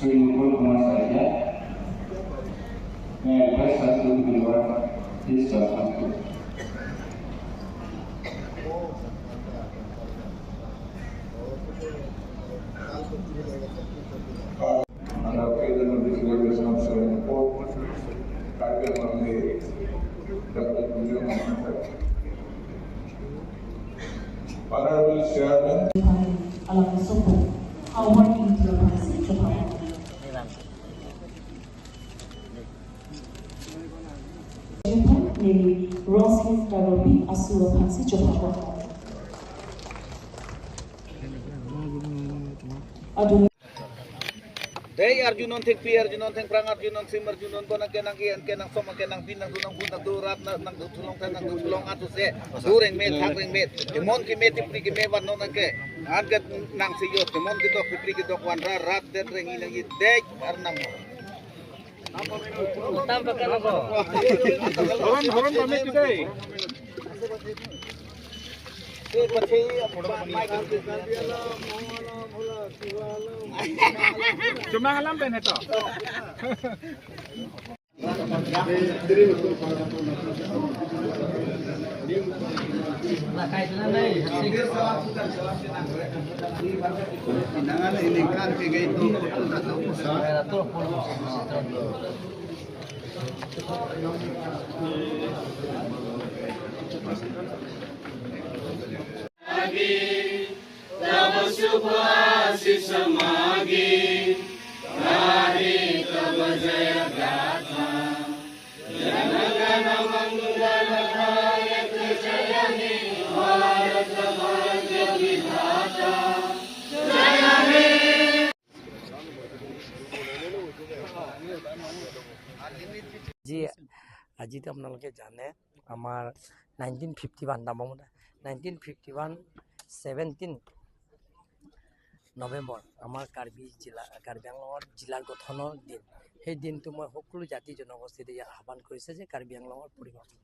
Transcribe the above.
Swimming pool rumah saja, mepres satu di luar di satu. Anda pilih lebih sebagai sama swimming pool, kagak lebih dapat beliau mengatakan. Honorable Chairman. Alam Sopo, award into your Pansi Jopawa. Name Roslyn Darobi Asua Pansi Jopawa. Dei Arjunon Thik Pi Arjunon Thik Prang Arjunon Sim Arjunon Bonang Kenang Kian Kenang Soma Kenang Pinang Dunang Bunang Durat Nang Dutulong Tanang Dutulong Atuse Dureng Met Hangring Met Demon Ki Met Pri Ki Me Wan Non Ke Angat Nang Siyo Demon Ki Dok Pri Ki Dok Wan Rat Det Reng Ina Yi Dek Arnam Tambah kan apa? Horon pamit juga. Cuma halam pen itu. Pinangan ini kan kayak itu. तब शुभ आशीष मागी नारी तब जय गाथा जनगण मंगलदायक जय हे भारत भाग्य विधाता जय हे। जी আজি আপোনালোকে জানে আমাৰ 1951 নামমতে 1951 17 নৱেম্বৰ আমাৰ কাৰ্বি আংলঙৰ জিলাৰ গঠনৰ দিন। সেই দিনটো মই সকলো জাতি জনগোষ্ঠীতে আহ্বান কৰিছে যে কাৰ্বি আংলঙৰ পৰিৱৰ্তন